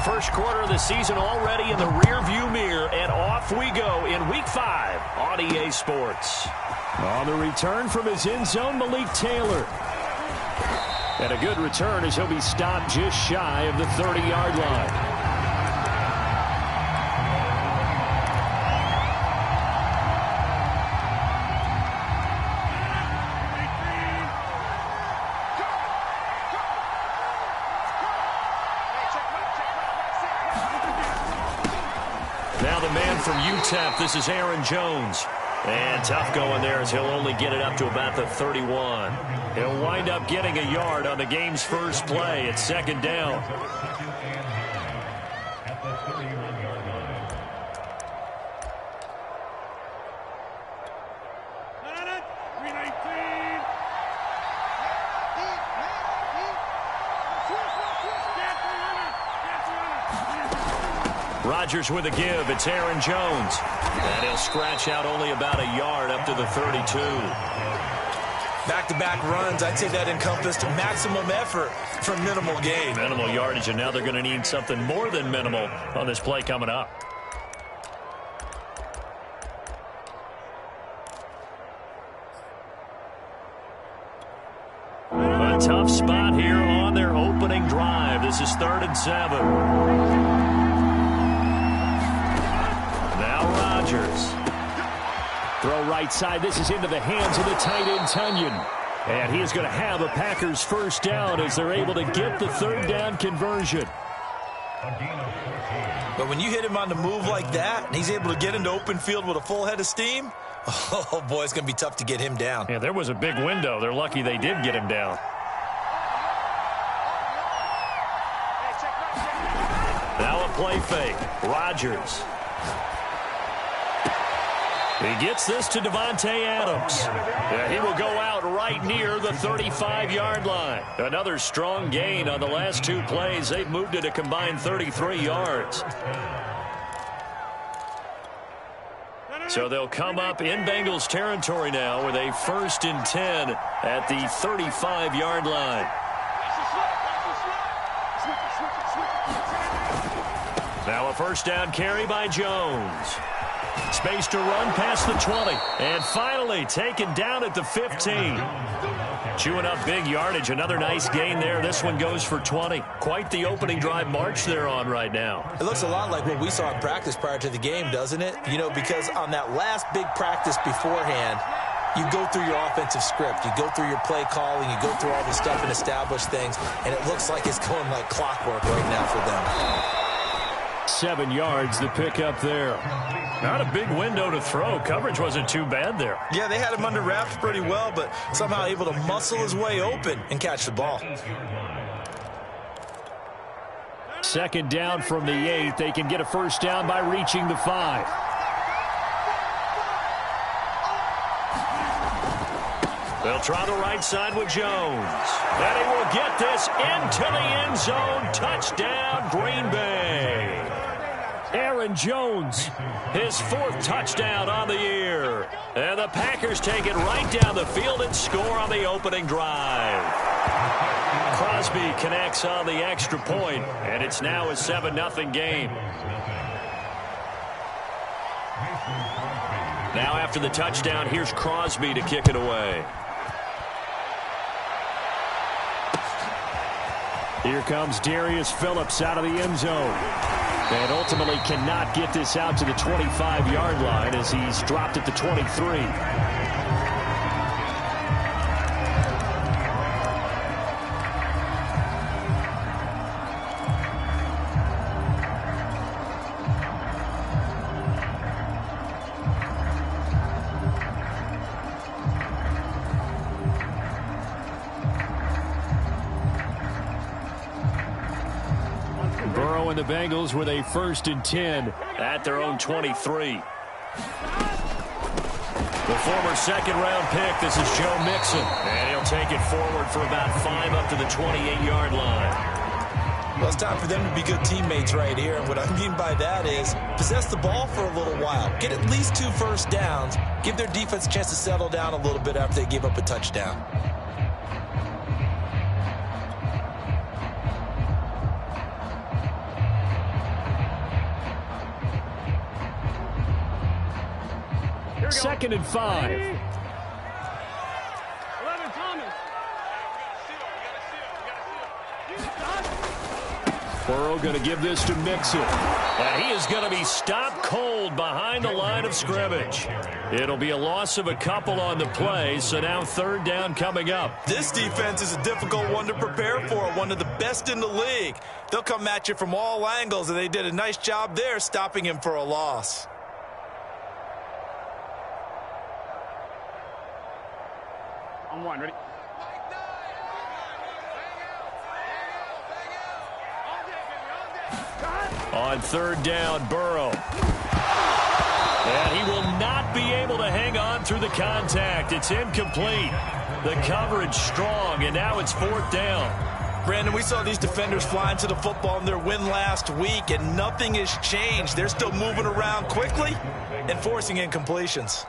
first quarter of the season already in the rearview mirror, and off we go in Week 5 on EA Sports. On the return from his end zone, Malik Taylor. And a good return as he'll be stopped just shy of the 30-yard line. Now the man from UTEP, this is Aaron Jones. And tough going there as he'll only get it up to about the 31. He'll wind up getting a yard on the game's first play. It's second down. Rodgers with a give. It's Aaron Jones. And he'll scratch out only about a yard up to the 32. Back-to-back runs, I'd say that encompassed maximum effort for minimal gain. Minimal yardage, and now they're going to need something more than minimal on this play coming up. A tough spot here on their opening drive. This is 3rd and 7. Throw right side. This is into the hands of the tight end, Tunyon. And he is going to have a Packers first down as they're able to get the 3rd down conversion. But when you hit him on the move like that, and he's able to get into open field with a full head of steam, oh, boy, it's going to be tough to get him down. Yeah, there was a big window. They're lucky they did get him down. Now a play fake. Rodgers. He gets this to Devontae Adams. Yeah, he will go out right near the 35-yard line. Another strong gain on the last 2 plays. They've moved it a combined 33 yards. So they'll come up in Bengals territory now with a 1st and 10 at the 35-yard line. Now a first down carry by Jones. Space to run past the 20. And finally taken down at the 15. Chewing up big yardage. Another nice gain there. This one goes for 20. Quite the opening drive march they're on right now. It looks a lot like what we saw in practice prior to the game, doesn't it? You know, because on that last big practice beforehand, you go through your offensive script. You go through your play calling. You go through all this stuff and establish things. And it looks like it's going like clockwork right now for them. 7 yards the pick up there. Not a big window to throw. Coverage wasn't too bad there. Yeah, they had him under wraps pretty well, but somehow able to muscle his way open and catch the ball. 2nd down from the 8. They can get a first down by reaching the 5. They'll try the right side with Jones. And he will get this into the end zone. Touchdown, Green Bay. Aaron Jones, his 4th touchdown on the year. And the Packers take it right down the field and score on the opening drive. Crosby connects on the extra point, and it's now a 7-0 game. Now after the touchdown, here's Crosby to kick it away. Here comes Darius Phillips out of the end zone. And ultimately cannot get this out to the 25-yard line as he's dropped at the 23. And the Bengals with a 1st and 10 at their own 23. The former 2nd-round pick, this is Joe Mixon. And he'll take it forward for about 5 up to the 28-yard line. Well, it's time for them to be good teammates right here. And what I mean by that is possess the ball for a little while. Get at least 2 first downs. Give their defense a chance to settle down a little bit after they give up a touchdown. 2nd and 5. Burrow going to give this to Mixon. And he is going to be stopped cold behind the line of scrimmage. It'll be a loss of a couple on the play, so now 3rd down coming up. This defense is a difficult one to prepare for, one of the best in the league. They'll come at you from all angles, and they did a nice job there stopping him for a loss. On 1, ready? On 3rd down, Burrow. And he will not be able to hang on through the contact. It's incomplete. The coverage strong, and now it's 4th down. Brandon, we saw these defenders fly into the football in their win last week, and nothing has changed. They're still moving around quickly and forcing incompletions.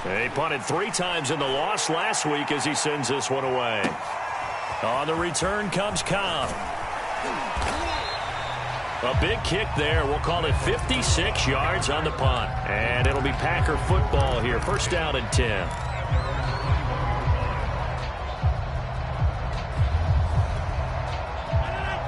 They punted 3 times in the loss last week as he sends this one away. On the return comes Cobb. A big kick there. We'll call it 56 yards on the punt. And it'll be Packer football here. 1st down and 10.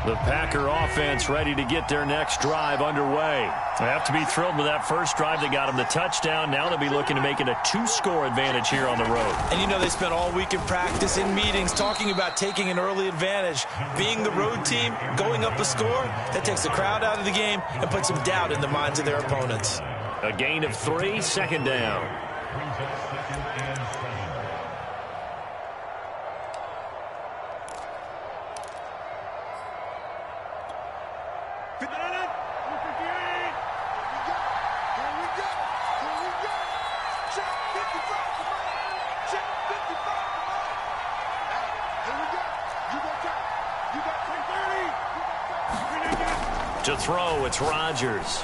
The Packer offense ready to get their next drive underway. They have to be thrilled with that first drive that got them the touchdown. Now they'll be looking to make it a 2-score advantage here on the road. And you know they spent all week in practice, in meetings, talking about taking an early advantage. Being the road team, going up a score, that takes the crowd out of the game and puts some doubt in the minds of their opponents. A gain of 3, 2nd down. To throw, it's Rodgers.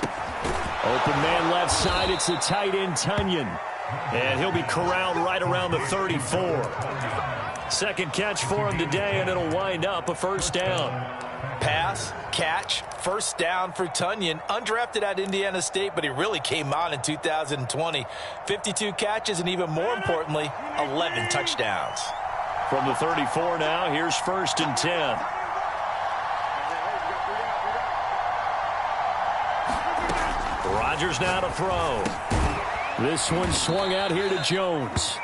Open man left side, it's the tight end Tunyon. And he'll be corralled right around the 34. 2nd catch for him today, and it'll wind up a 1st down. Pass, catch, 1st down for Tunyon. Undrafted at Indiana State, but he really came on in 2020. 52 catches, and even more importantly, 11 touchdowns. From the 34 now, here's 1st and 10. Rodgers now to throw. This one swung out here to Jones.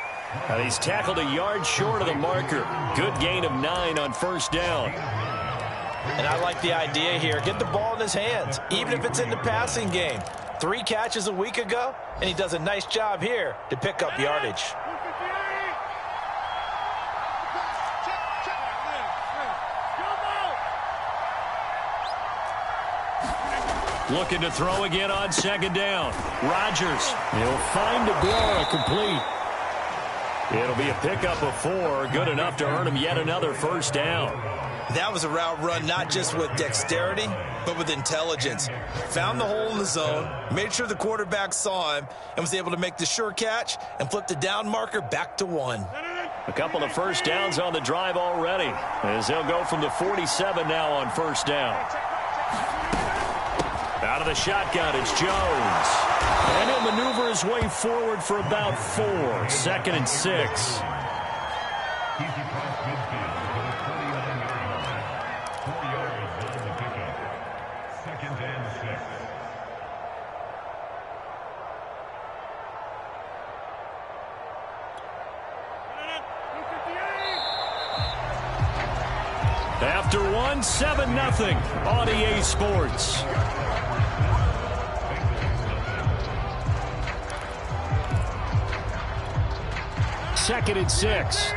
And he's tackled a yard short of the marker. Good gain of 9 on 1st down. And I like the idea here. Get the ball in his hands, even if it's in the passing game. 3 catches a week ago, and he does a nice job here to pick up yardage. Looking to throw again on 2nd down. Rodgers. He'll find DeBoer complete. It'll be a pickup of 4. Good enough to earn him yet another 1st down. That was a route run not just with dexterity, but with intelligence. Found the hole in the zone, made sure the quarterback saw him, and was able to make the sure catch and flip the down marker back to 1. A couple of 1st downs on the drive already, as they'll go from the 47 now on 1st down. Out of the shotgun, it's Jones. And he'll maneuver his way forward for about 4. 2nd and 6. After 1, 7-0 on EA Sports. Second and 6.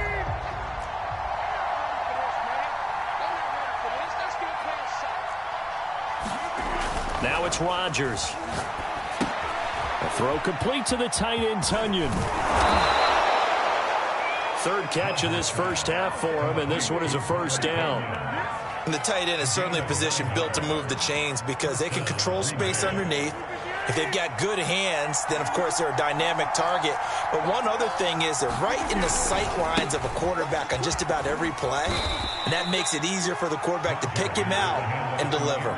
Now it's Rodgers. A throw complete to the tight end Tunyon. 3rd catch of this first half for him, and this one is a 1st down. And the tight end is certainly a position built to move the chains because they can control space underneath. If they've got good hands, then, of course, they're a dynamic target. But one other thing is they're right in the sight lines of a quarterback on just about every play, and that makes it easier for the quarterback to pick him out and deliver.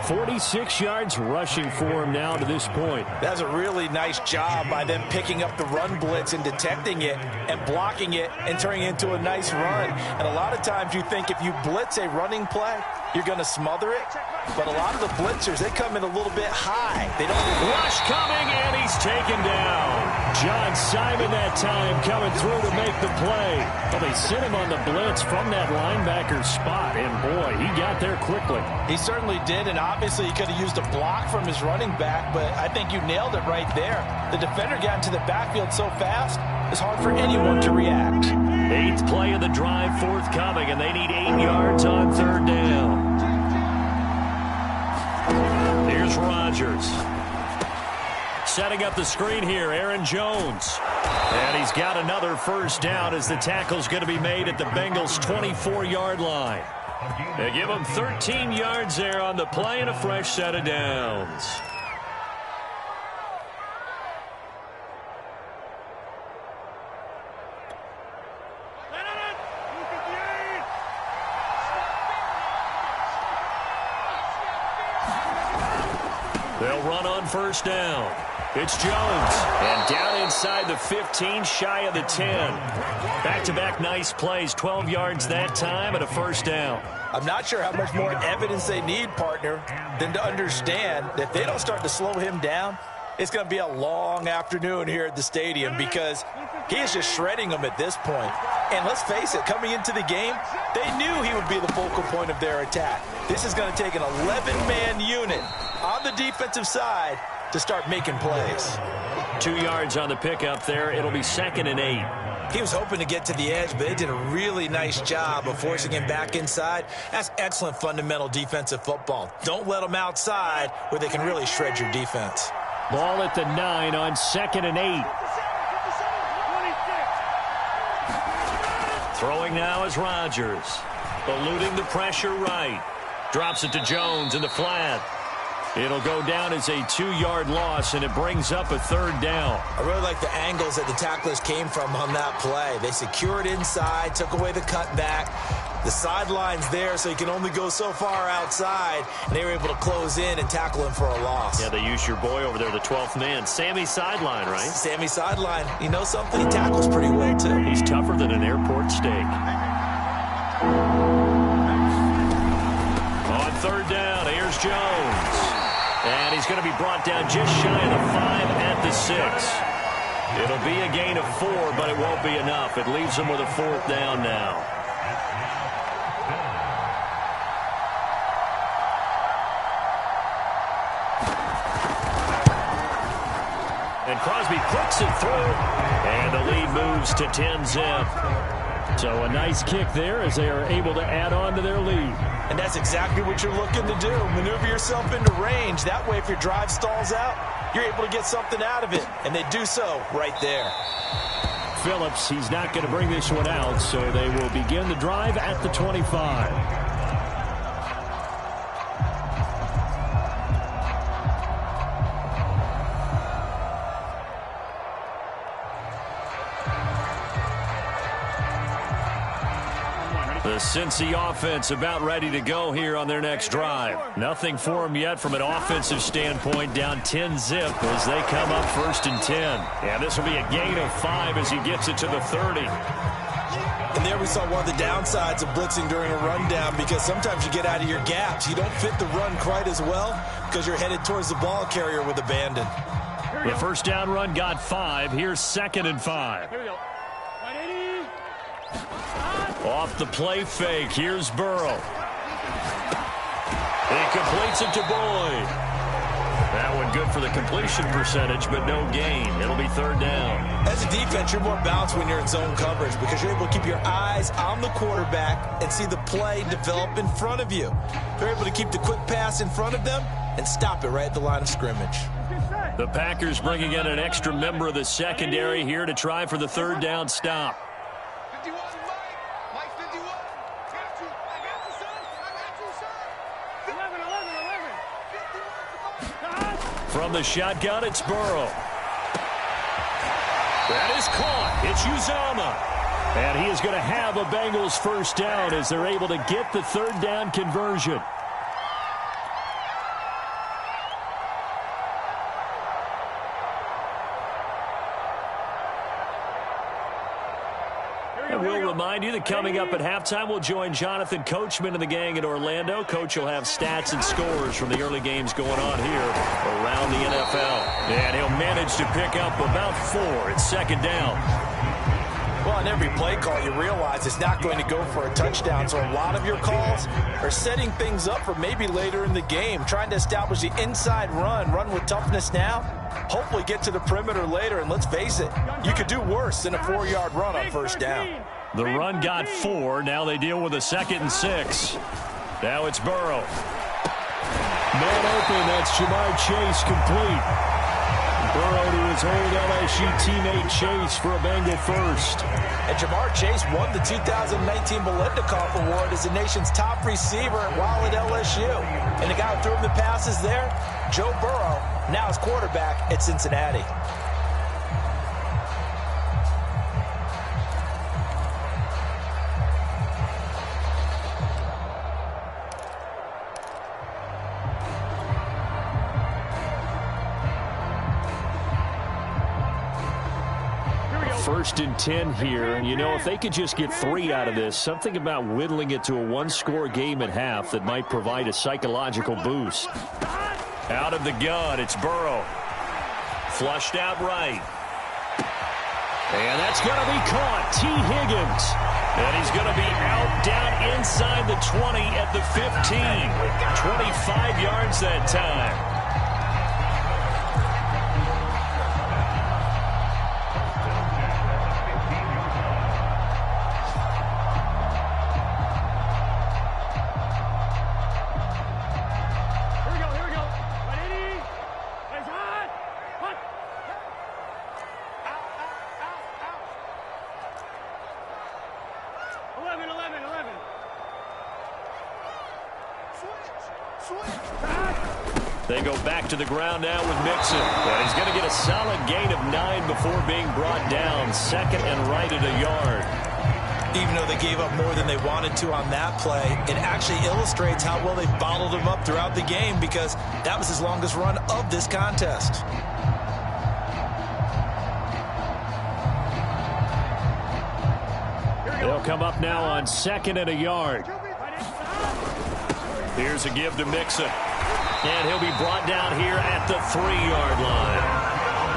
46 yards rushing for him now to this point. That's a really nice job by them picking up the run blitz and detecting it and blocking it and turning it into a nice run. And a lot of times you think if you blitz a running play, you're going to smother it. But a lot of the blitzers, they come in a little bit high. They don't rush coming, and he's taken down. John Simon that time coming through to make the play. Well, they sent him on the blitz from that linebacker spot, and boy, he got there quickly. He certainly did, and obviously he could have used a block from his running back, but I think you nailed it right there. The defender got into the backfield so fast, it's hard for anyone to react. 8th play of the drive forthcoming, and they need 8 yards on 3rd down. Here's Rodgers. Setting up the screen here, Aaron Jones. And he's got another first down as the tackle's going to be made at the Bengals' 24-yard line. They give him 13 yards there on the play and a fresh set of downs. They'll run on first down. It's Jones. And down inside the 15, shy of the 10. Back-to-back nice plays, 12 yards that time and a first down. I'm not sure how much more evidence they need, partner, than to understand that if they don't start to slow him down, it's going to be a long afternoon here at the stadium because he is just shredding them at this point. And let's face it, coming into the game, they knew he would be the focal point of their attack. This is going to take an 11-man unit on the defensive side to start making plays. 2 yards on the pickup there. It'll be 2nd and 8. He was hoping to get to the edge, but they did a really nice job of forcing him back inside. That's excellent fundamental defensive football. Don't let them outside where they can really shred your defense. Ball at the 9 on 2nd and 8. Throwing now is Rodgers. Eluding the pressure right. Drops it to Jones in the flat. It'll go down as a 2-yard loss, and it brings up a 3rd down. I really like the angles that the tacklers came from on that play. They secured inside, took away the cutback. The sideline's there, so you can only go so far outside, and they were able to close in and tackle him for a loss. Yeah, they used your boy over there, the 12th man. Sammy Sideline, right? Sammy Sideline. You know something? He tackles pretty well, too. He's tougher than an airport steak. On 3rd down, here's Jones. And he's going to be brought down just shy of the 5 at the 6. It'll be a gain of 4, but it won't be enough. It leaves him with a 4th down now. And Crosby puts it through. And the lead moves to 10-zip. So a nice kick there as they are able to add on to their lead. And that's exactly what you're looking to do. Maneuver yourself into range. That way, if your drive stalls out, you're able to get something out of it. And they do so right there. Phillips, he's not going to bring this one out, so they will begin the drive at the 25. The Cincy offense about ready to go here on their next drive. Nothing for them yet from an offensive standpoint, down 10-zip as they come up 1st and 10. And this will be a gain of 5 as he gets it to the 30. And there we saw one of the downsides of blitzing during a rundown, because sometimes you get out of your gaps. You don't fit the run quite as well because you're headed towards the ball carrier with abandon. The first down run got 5. Here's 2nd and 5. Here we go. 180. Off the play fake, here's Burrow. He completes it to Boyd. That one good for the completion percentage, but no gain. It'll be 3rd down. As a defense, you're more balanced when you're in zone coverage because you're able to keep your eyes on the quarterback and see the play develop in front of you. They're able to keep the quick pass in front of them and stop it right at the line of scrimmage. The Packers bringing in an extra member of the secondary here to try for the 3rd down stop. From the shotgun, it's Burrow. That is caught. It's Uzomah. And he is going to have a Bengals first down as they're able to get the 3rd down conversion. And we'll remind you that coming up at halftime, we'll join Jonathan Coachman and the gang in Orlando. Coach will have stats and scores from the early games going on here around the NFL. And he'll manage to pick up about 4. It's second down. Well, on every play call, you realize it's not going to go for a touchdown. So a lot of your calls are setting things up for maybe later in the game, trying to establish the inside run with toughness now, hopefully get to the perimeter later. And let's face it, you could do worse than a 4-yard run on first down. The run got 4. Now they deal with a 2nd and 6. Now it's Burrow. Man open. That's Jamar Chase complete. Burrow to his old LSU teammate Chase for a Bengal first. And Jamar Chase won the 2019 Biletnikoff Award as the nation's top receiver while at LSU. And the guy who threw him the passes there, Joe Burrow, now his quarterback at Cincinnati. First and 10 here, and you know, if they could just get 3 out of this, something about whittling it to a 1-score game at half that might provide a psychological boost. Out of the gun, it's Burrow. Flushed out right. And that's going to be caught. T. Higgins. And he's going to be out down inside the 20 at the 15. 25 yards that time. They go back to the ground now with Mixon. And he's going to get a solid gain of 9 before being brought down. 2nd and right at a yard. Even though they gave up more than they wanted to on that play, it actually illustrates how well they bottled him up throughout the game, because that was his longest run of this contest. They'll come up now on 2nd and a yard. Here's a give to Mixon. And he'll be brought down here at the 3-yard line.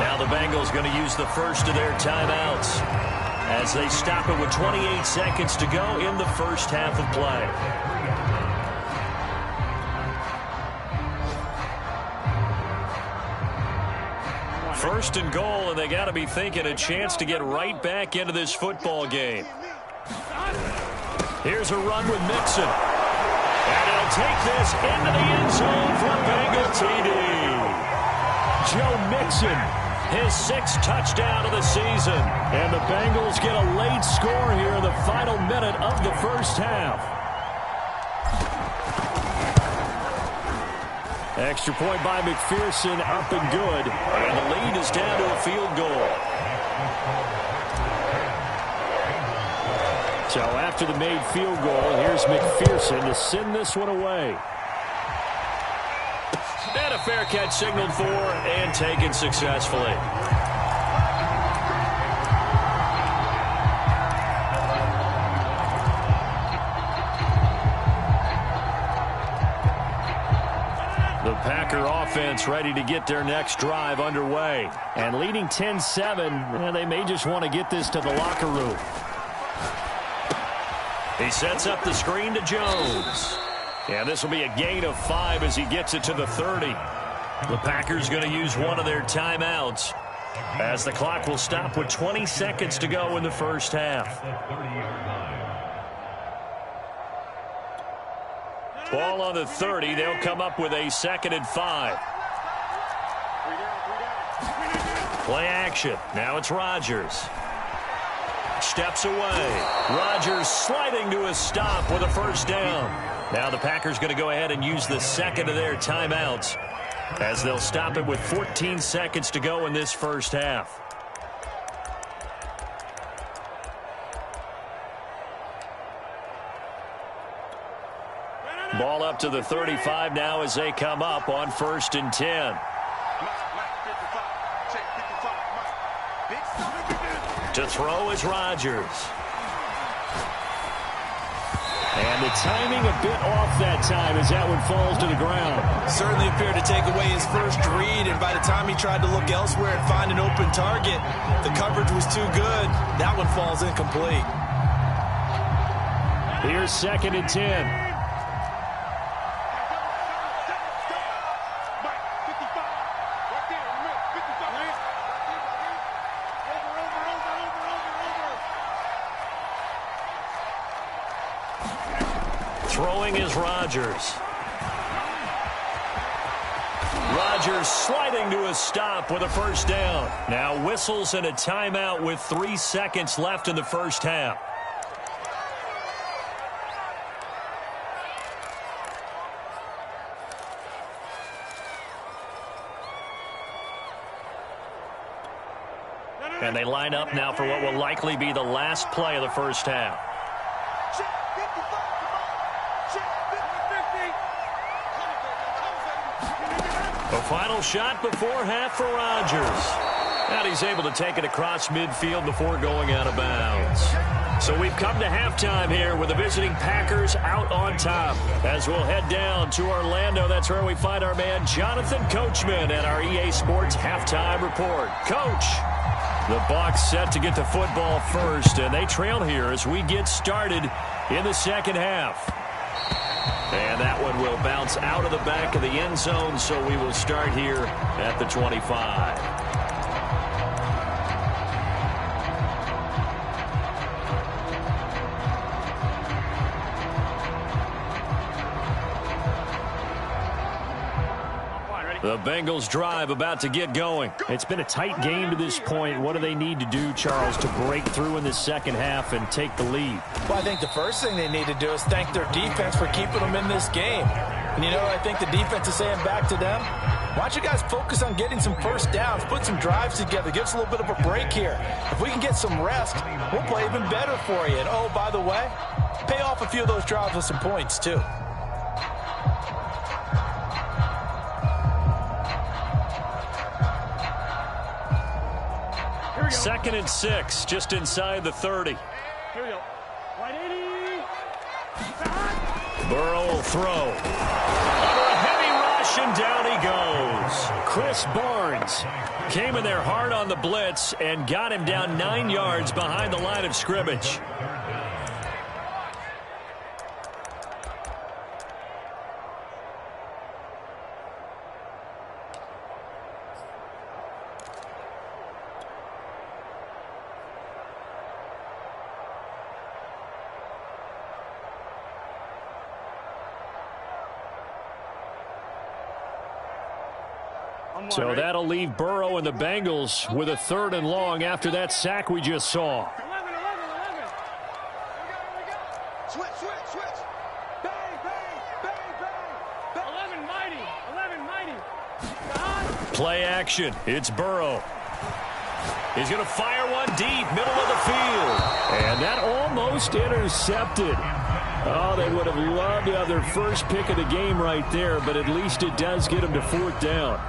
Now the Bengals going to use the first of their timeouts as they stop it with 28 seconds to go in the first half of play. First and goal, and they got to be thinking a chance to get right back into this football game. Here's a run with Mixon. And he'll take this into the end zone for a Bengal TD. Joe Mixon, his 6th touchdown of the season. And the Bengals get a late score here in the final minute of the first half. Extra point by McPherson, up and good. And the lead is down to a field goal. So after the made field goal, here's McPherson to send this one away. And a fair catch signaled for and taken successfully. The Packer offense ready to get their next drive underway. And leading 10-7, they may just want to get this to the locker room. He sets up the screen to Jones. And this will be a gain of 5 as he gets it to the 30. The Packers going to use one of their timeouts as the clock will stop with 20 seconds to go in the first half. Ball on the 30. They'll come up with a 2nd and 5. Play action. Now it's Rodgers. Steps away. Rodgers sliding to a stop with a first down. Now the Packers going to go ahead and use the 2nd of their timeouts as they'll stop it with 14 seconds to go in this first half. Ball up to the 35 now as they come up on 1st and 10. To throw is Rodgers. And the timing a bit off that time as that one falls to the ground. Certainly appeared to take away his first read, and by the time he tried to look elsewhere and find an open target, the coverage was too good. That one falls incomplete. Here's 2nd and 10. Throwing is Rodgers. Rodgers sliding to a stop with a first down. Now whistles and a timeout with 3 seconds left in the first half. And they line up now for what will likely be the last play of the first half. A final shot before half for Rodgers. And he's able to take it across midfield before going out of bounds. So we've come to halftime here with the visiting Packers out on top. As we'll head down to Orlando, that's where we find our man Jonathan Coachman at our EA Sports Halftime Report. Coach, the Bucs set to get the football first, and they trail here as we get started in the second half. And that one will bounce out of the back of the end zone, so we will start here at the 25. The Bengals drive about to get going. It's been a tight game to this point. What do they need to do, Charles, to break through in the second half and take the lead? Well, I think the first thing they need to do is thank their defense for keeping them in this game. And, you know, I think the defense is saying back to them, why don't you guys focus on getting some first downs, put some drives together, give us a little bit of a break here. If we can get some rest, we'll play even better for you. And, oh, by the way, pay off a few of those drives with some points, too. Second and 6, just inside the 30. Here we go. 180. Burrow will throw. Under a heavy rush, and down he goes. Chris Barnes Came in there hard on the blitz and got him down 9 yards behind the line of scrimmage. So that'll leave Burrow and the Bengals with a 3rd and long after that sack we just saw. 11. Switch. Bang. 11 mighty. Play action. It's Burrow. He's going to fire one deep, middle of the field. And that almost intercepted. Oh, they would have loved to have their first pick of the game right there, but at least it does get them to 4th down.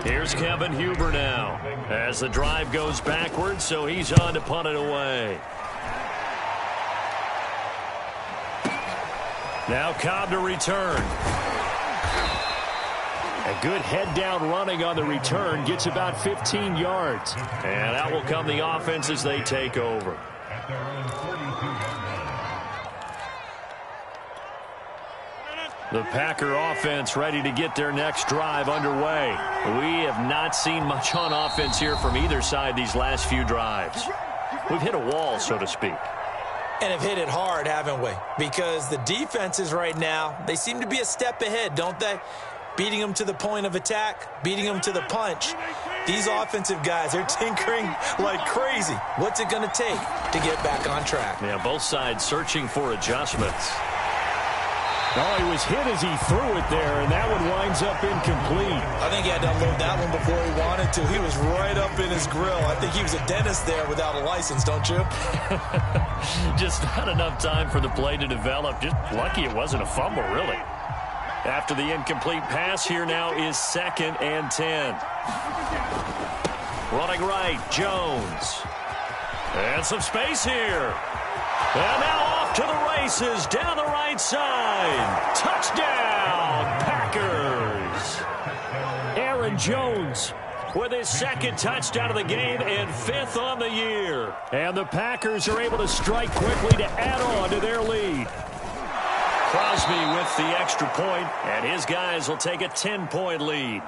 Here's Kevin Huber now as the drive goes backwards, so he's on to punt it away. Now Cobb to return. A good head-down running on the return gets about 15 yards. And out will come the offense as they take over. The Packer offense ready to get their next drive underway. We have not seen much on offense here from either side these last few drives. We've hit a wall, so to speak. And have hit it hard, haven't we? Because the defenses right now, they seem to be a step ahead, don't they? Beating them to the point of attack, beating them to the punch. These offensive guys, they're tinkering like crazy. What's it going to take to get back on track? Yeah, both sides searching for adjustments. Oh, he was hit as he threw it there, and that one winds up incomplete. I think he had to unload that one before he wanted to. He was right up in his grill. I think he was a dentist there without a license, don't you? Just not enough time for the play to develop. Just lucky it wasn't a fumble, really. After the incomplete pass, here now is 2nd and 10. Running right, Jones. And some space here. And now off off to the races down the right side. Touchdown, Packers. Aaron Jones with his second touchdown of the game and 5th on the year. And the Packers are able to strike quickly to add on to their lead. Crosby with the extra point, and his guys will take a 10-point lead.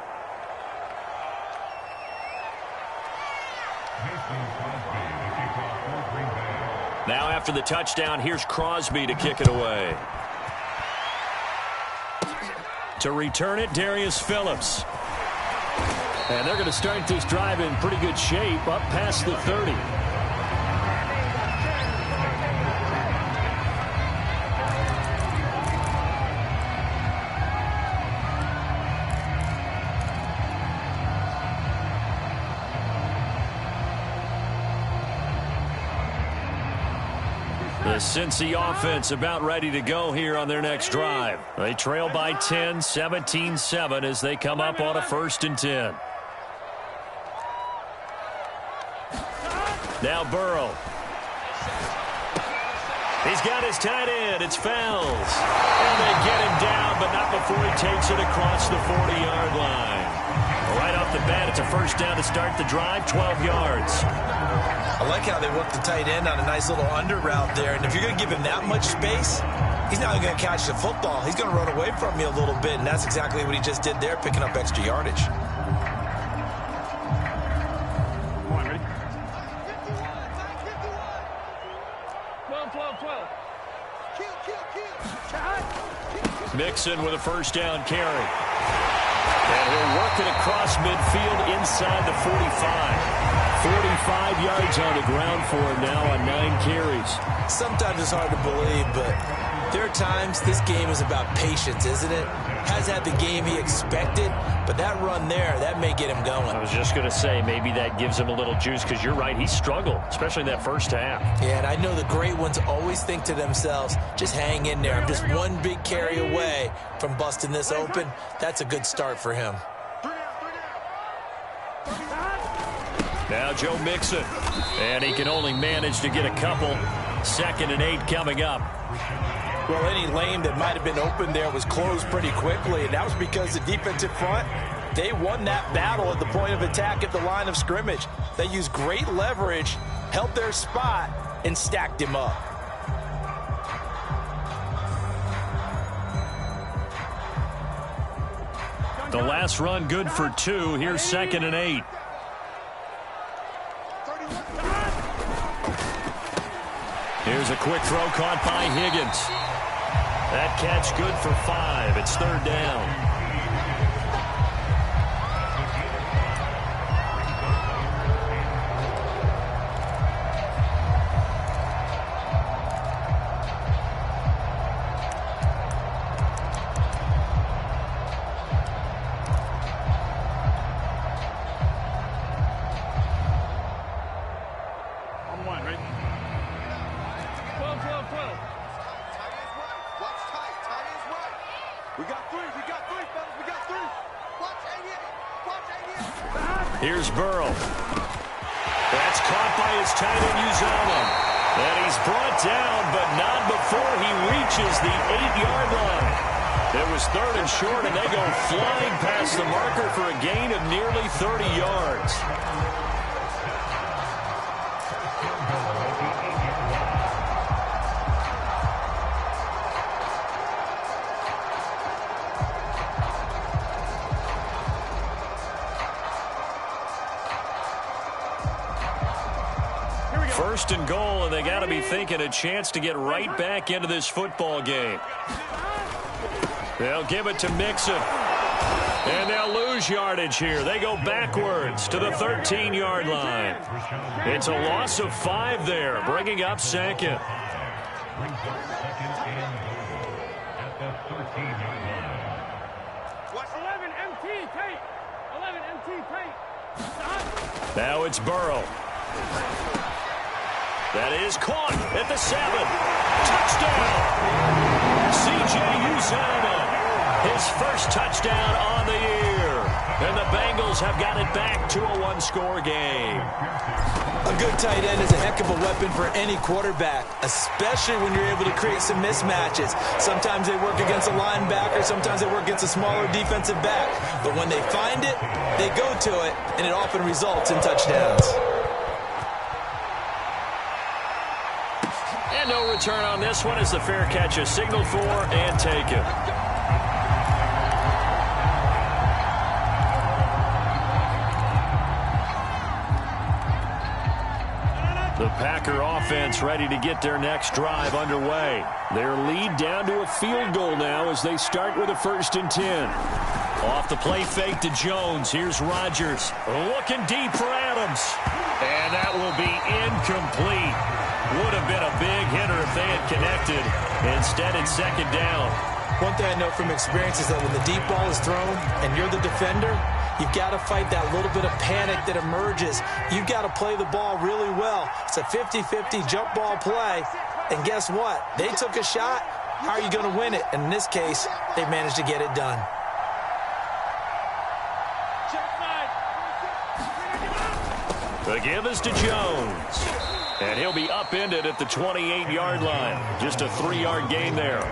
Now after the touchdown, here's Crosby to kick it away. To return it, Darius Phillips. And they're going to start this drive in pretty good shape, up past the 30. The Cincy offense about ready to go here on their next drive. They trail by 10, 17-7 as they come up on a 1st and 10. Now Burrow. He's got his tight end. It's Fells. And they get him down, but not before he takes it across the 40-yard line. Right off the bat, it's a 1st down to start the drive, 12 yards. I like how they work the tight end on a nice little under route there. And if you're going to give him that much space, he's not going to catch the football. He's going to run away from you a little bit, and that's exactly what he just did there, picking up extra yardage. Come on, ready? 12. Mixon with a 1st down carry. And he'll work it across midfield inside the 45. 45 yards on the ground for him now on 9 carries. Sometimes it's hard to believe, but there are times this game is about patience, isn't it? Has had the game he expected, but that run there, that may get him going. I was just going to say, maybe that gives him a little juice, because you're right, he struggled, especially in that 1st half. Yeah, and I know the great ones always think to themselves, just hang in there. I'm just one big carry away from busting this open. That's a good start for him. Now Joe Mixon, and he can only manage to get a couple. 2nd and 8 coming up. Well, any lane that might have been open there was closed pretty quickly, and that was because the defensive front, they won that battle at the point of attack at the line of scrimmage. They used great leverage, held their spot, and stacked him up. The last run good for 2. Here's 2nd and 8. Here's a quick throw caught by Higgins. That catch good for 5. It's 3rd down. Here's Burrow. That's caught by his tight end, Uzomah. And he's brought down, but not before he reaches the 8-yard line. It was 3rd and short, and they go flying past the marker for a gain of nearly 30 yards. First and goal, and they got to be thinking a chance to get right back into this football game. They'll give it to Mixon. And they'll lose yardage here. They go backwards to the 13-yard line. It's a loss of 5 there, bringing up 2nd. Now it's Burrow. That is caught at the 7. Touchdown! C.J. Uzomah, his first touchdown on the year. And the Bengals Chargers have got it back to a one-score game. A good tight end is a heck of a weapon for any quarterback, especially when you're able to create some mismatches. Sometimes they work against a linebacker, sometimes they work against a smaller defensive back. But when they find it, they go to it, and it often results in touchdowns. And no return on this one as the fair catch is signaled for and taken. The Packer offense ready to get their next drive underway. Their lead down to a field goal now as they start with a 1st and 10. Off the play fake to Jones. Here's Rodgers. Looking deep for Adams. And that will be incomplete. Would have been a big hitter if they had connected. Instead, it's 2nd down. One thing I know from experience is that when the deep ball is thrown and you're the defender, you've got to fight that little bit of panic that emerges. You've got to play the ball really well. It's a 50-50 jump ball play. And guess what? They took a shot. How are you going to win it? And in this case, they managed to get it done. The give is to Jones. And he'll be upended at the 28-yard line. Just a 3-yard gain there.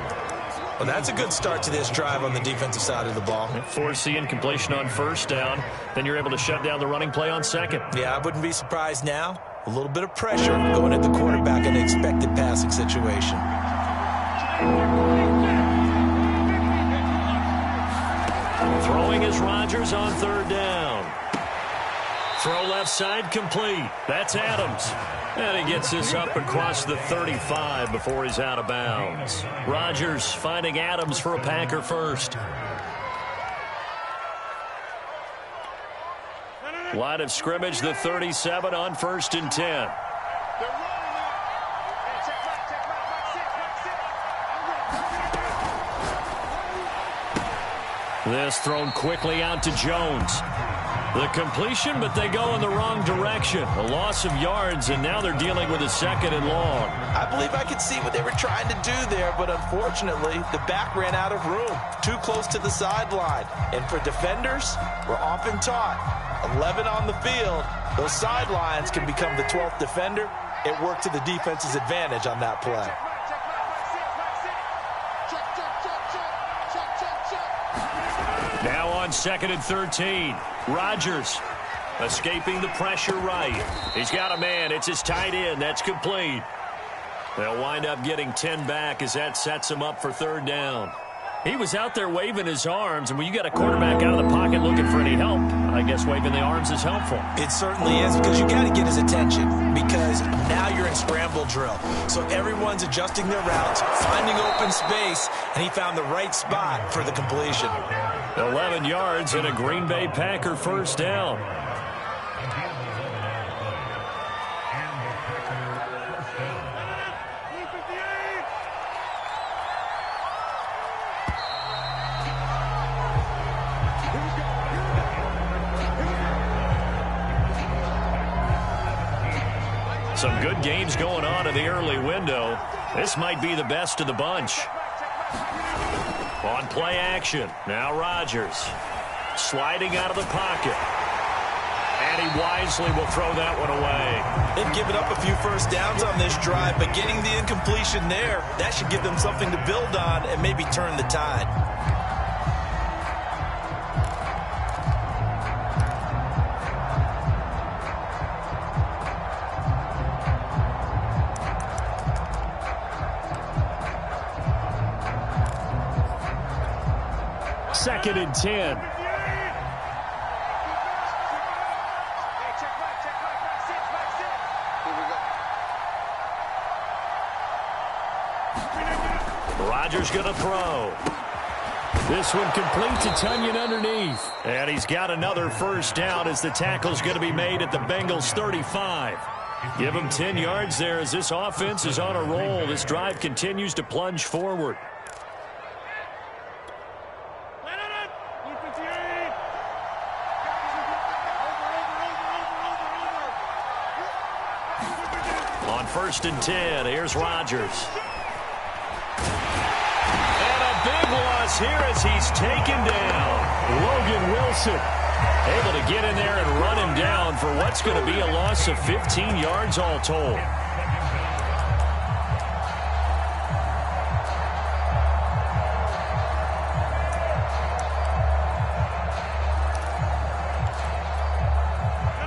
Well, that's a good start to this drive on the defensive side of the ball. Force the incompletion on 1st down. Then you're able to shut down the running play on 2nd. Yeah, I wouldn't be surprised now. A little bit of pressure going at the quarterback in an expected passing situation. Throwing is Rodgers on 3rd down. Throw left side complete. That's Adams. And he gets this up across the 35 before he's out of bounds. Rodgers finding Adams for a Packer first. Line of scrimmage, the 37 on 1st and 10. This thrown quickly out to Jones. The completion, but they go in the wrong direction. A loss of yards, and now they're dealing with a 2nd and long. I believe I could see what they were trying to do there, but unfortunately, the back ran out of room. Too close to the sideline. And for defenders, we're often taught, 11 on the field, those sidelines can become the 12th defender. It worked to the defense's advantage on that play. Now on 2nd and 13. Rodgers escaping the pressure right. He's got a man. It's his tight end. That's complete. They'll wind up getting 10 back as that sets him up for 3rd down. He was out there waving his arms, and when you got a quarterback out of the pocket looking for any help, I guess waving the arms is helpful. It certainly is, because you got to get his attention, because now you're in scramble drill. So everyone's adjusting their routes, finding open space, and he found the right spot for the completion. 11 yards and a Green Bay Packer 1st down. Some good games going on in the early window. This might be the best of the bunch. On play action, now Rodgers sliding out of the pocket. And he wisely will throw that one away. They've given up a few 1st downs on this drive, but getting the incompletion there, that should give them something to build on and maybe turn the tide. Second and 10. Rodgers going to throw. This one complete to Tunyon underneath. And he's got another 1st down as the tackle's going to be made at the Bengals 35. Give him 10 yards there as this offense is on a roll. This drive continues to plunge forward. On 1st and 10, here's Rodgers. And a big loss here as he's taken down. Logan Wilson. Able to get in there and run him down for what's going to be a loss of 15 yards all told.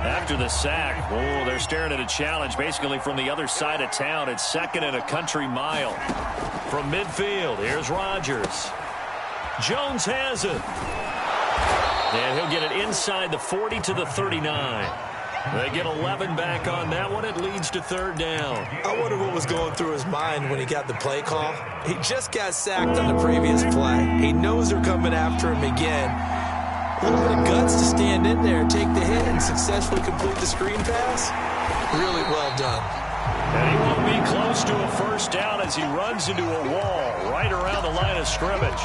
After the sack, oh, they're staring at a challenge basically from the other side of town. It's 2nd and a country mile. From midfield, here's Rodgers. Jones has it. And he'll get it inside the 40 to the 39. They get 11 back on that one. It leads to 3rd down. I wonder what was going through his mind when he got the play call. He just got sacked on the previous play. He knows they're coming after him again. A little bit of guts to stand in there, take the hit, and successfully complete the screen pass. Really well done. And he won't be close to a 1st down as he runs into a wall right around the line of scrimmage.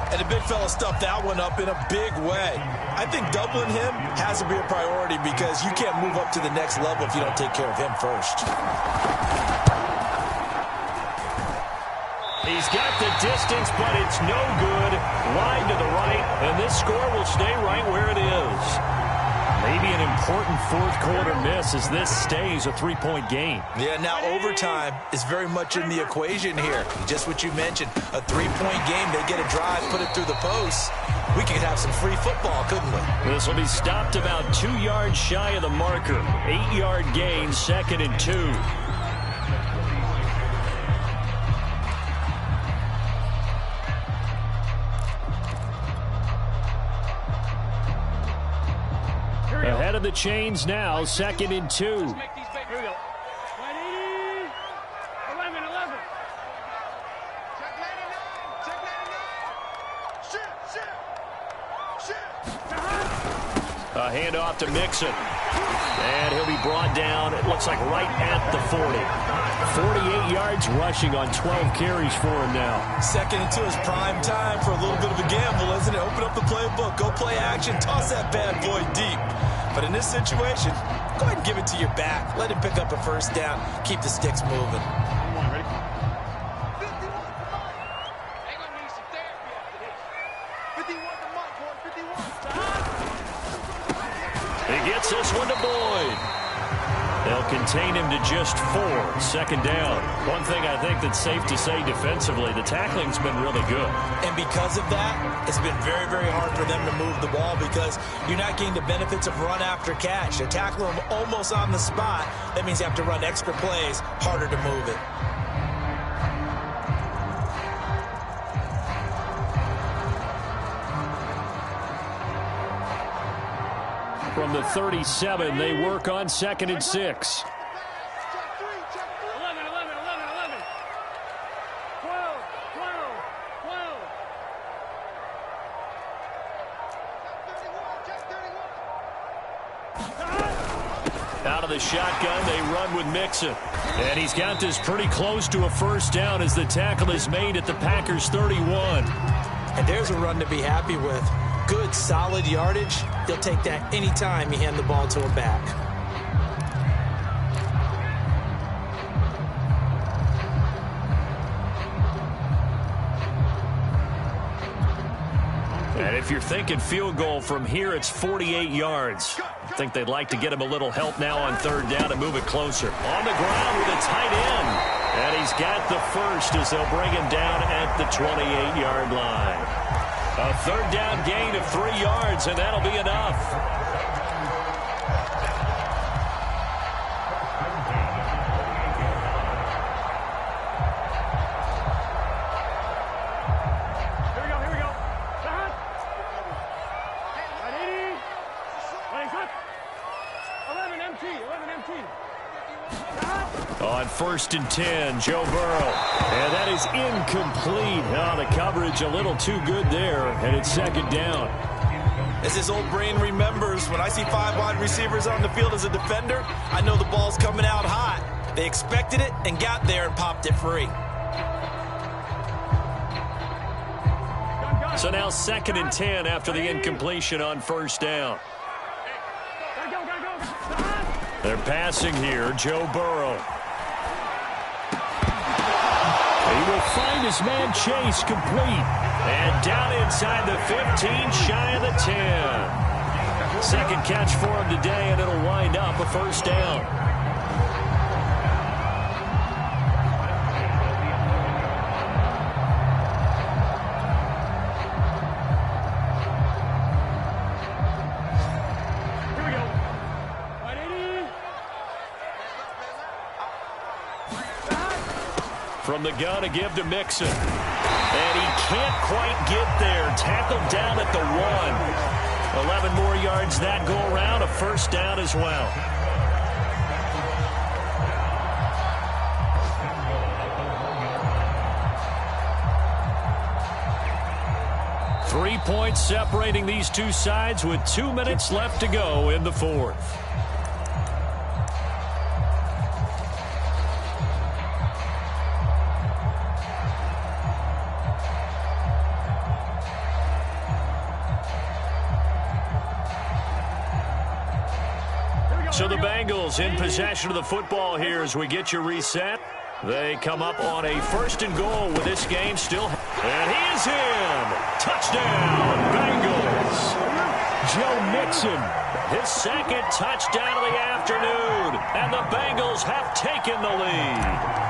And the big fella stuffed that one up in a big way. I think doubling him has to be a priority because you can't move up to the next level if you don't take care of him first. He's got the distance, but it's no good. Wide to the right, and this score will stay right where it is. Maybe an important 4th quarter miss as this stays a 3-point game. Yeah, now overtime is very much in the equation here. Just what you mentioned, a 3-point game. They get a drive, put it through the posts. We could have some free football, couldn't we? This will be stopped about 2 yards shy of the marker. 8-yard gain, 2nd and 2. Ahead of the chains now, 2nd and 2. Here we go. 180. 11, 11. Check 99. Check 99. Shoot. A handoff to Mixon. And he'll be brought down, it looks like right at the 40. 48 yards rushing on 12 carries for him now. 2nd and 2 is prime time for a little bit of a gamble, isn't it? Open up the playbook, go play action, toss that bad boy deep. But in this situation, go ahead and give it to your back. Let him pick up a 1st down. Keep the sticks moving. Come on, ready? 51 for Mike. They're going to need some therapy after this. 51 for Mike, boys. 51. He gets this one to Boyd. They'll contain him to just 4. 2nd down. One thing I think that's safe to say defensively, the tackling's been really good. And because of that, it's been very, very hard for them to move the ball because you're not getting the benefits of run after catch. To tackle them almost on the spot, that means you have to run extra plays, harder to move it. From the 37, they work on 2nd and 6. Check 3, check 3. 11, 11, 11, 11. 12, 12, 12. Check 31, check 31. Out of the shotgun, they run with Mixon. And he's got this pretty close to a 1st down as the tackle is made at the Packers' 31. And there's a run to be happy with. Good, solid yardage. He'll take that anytime you hand the ball to him back. And if you're thinking field goal from here, it's 48 yards. I think they'd like to get him a little help now on 3rd down and move it closer. On the ground with a tight end. And he's got the 1st as they'll bring him down at the 28-yard line. A 3rd down gain of 3 yards, and that'll be enough. Here we go. 180. Playing good. 11 MT, 11 MT. On 1st and 10, Joe Burrow. And that is incomplete. Oh, the coverage a little too good there, and it's 2nd down. As his old brain remembers, when I see 5 wide receivers on the field as a defender, I know the ball's coming out hot. They expected it and got there and popped it free. So now 2nd and 10 after the incompletion on 1st down. Gotta go. They're passing here, Joe Burrow. He will find his man Chase complete. And down inside the 15, shy of the 10. second catch for him today, and it'll wind up a first down. From the gun to give to Mixon. And he can't quite get there. Tackled down at the 1. 11 more yards that go around. A first down as well. Three points separating these two sides with 2 minutes left to go in the fourth. So the Bengals in possession of the football here as we get you reset. They come up on a 1st and goal with this game still. And he is in. Touchdown, Bengals. Joe Mixon, his second touchdown of the afternoon. And the Bengals have taken the lead.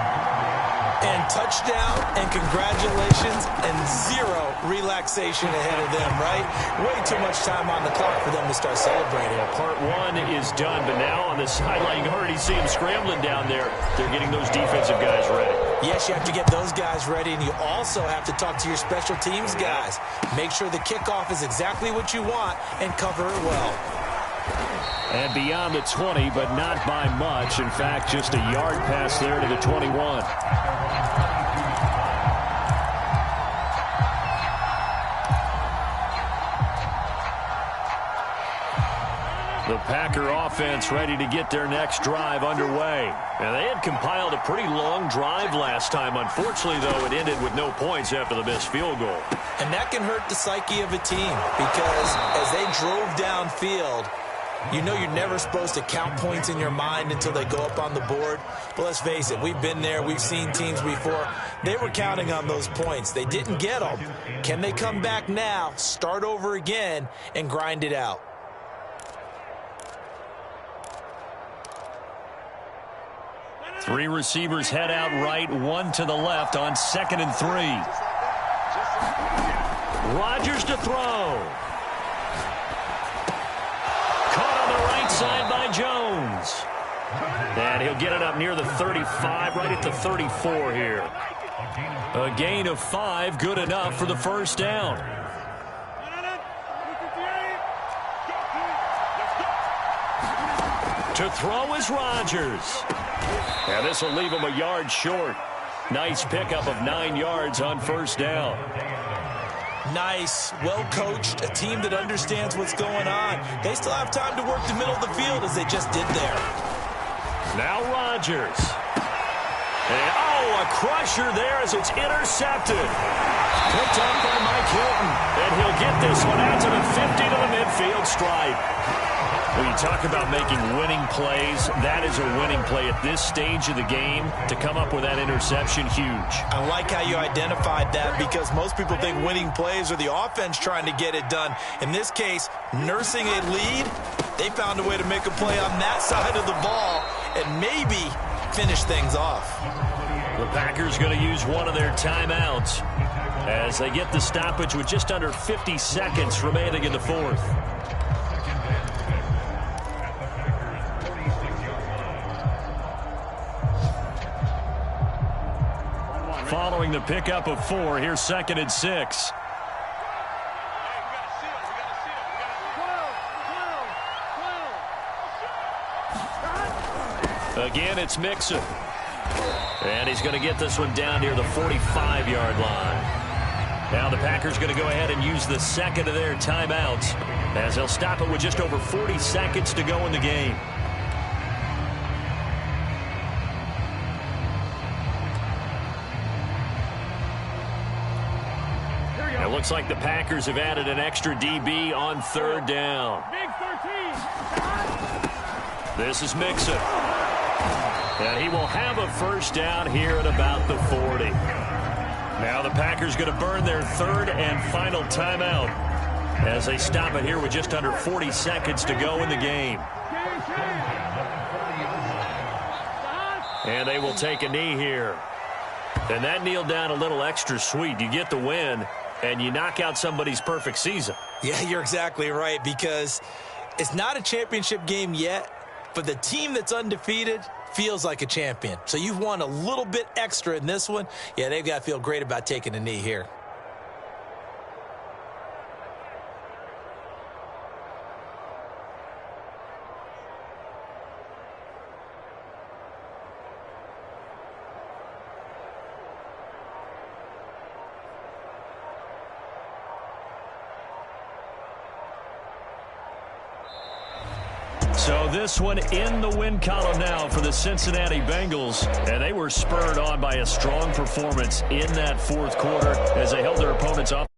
And touchdown and congratulations and zero relaxation ahead of them, right? Way too much time on the clock for them to start celebrating. Well, part one is done, but now on the sideline, you already see them scrambling down there. They're getting those defensive guys ready. Yes, you have to get those guys ready, and you also have to talk to your special teams guys. Make sure the kickoff is exactly what you want and cover it well. And beyond the 20, but not by much. In fact, just a yard pass there to the 21. The Packer offense ready to get their next drive underway. And they had compiled a pretty long drive last time. Unfortunately, though, it ended with no points after the missed field goal. And that can hurt the psyche of a team because as they drove downfield, you know you're never supposed to count points in your mind until they go up on the board. But let's face it, we've been there. We've seen teams before. They were counting on those points. They didn't get them. Can they come back now, start over again, and grind it out? Three receivers head out right, one to the left on 2nd and 3. Rodgers to throw. Caught on the right side by Jones. And he'll get it up near the 35, right at the 34 here. A gain of 5, good enough for the first down. To throw is Rodgers. And this will leave him a yard short. Nice pickup of 9 yards on first down. Nice, well-coached, a team that understands what's going on. They still have time to work the middle of the field as they just did there. Now Rodgers. And, a crusher there as it's intercepted. Picked up by Mike Hilton. And he'll get this one out to the 50 to the midfield stripe. When you talk about making winning plays, that is a winning play at this stage of the game. To come up with that interception, huge. I like how you identified that because most people think winning plays are the offense trying to get it done. In this case, nursing a lead, they found a way to make a play on that side of the ball and maybe finish things off. The Packers going to use one of their timeouts as they get the stoppage with just under 50 seconds remaining in the fourth. Following the pickup of 4, here's 2nd and 6. Again, it's Mixon. And he's going to get this one down near the 45-yard line. Now the Packers going to go ahead and use the second of their timeouts as they'll stop it with just over 40 seconds to go in the game. It looks like the Packers have added an extra DB on 3rd down. This is Mixon. And he will have a first down here at about the 40. Now the Packers going to burn their 3rd and final timeout. as they stop it here with just under 40 seconds to go in the game. And they will take a knee here. And that kneel down a little extra sweet. You get the win, and you knock out somebody's perfect season. Yeah, you're exactly right, because it's not a championship game yet, but the team that's undefeated feels like a champion. So you've won a little bit extra in this one. Yeah, they've got to feel great about taking a knee here. So this one in the win column now for the Cincinnati Bengals. And they were spurred on by a strong performance in that fourth quarter as they held their opponents off.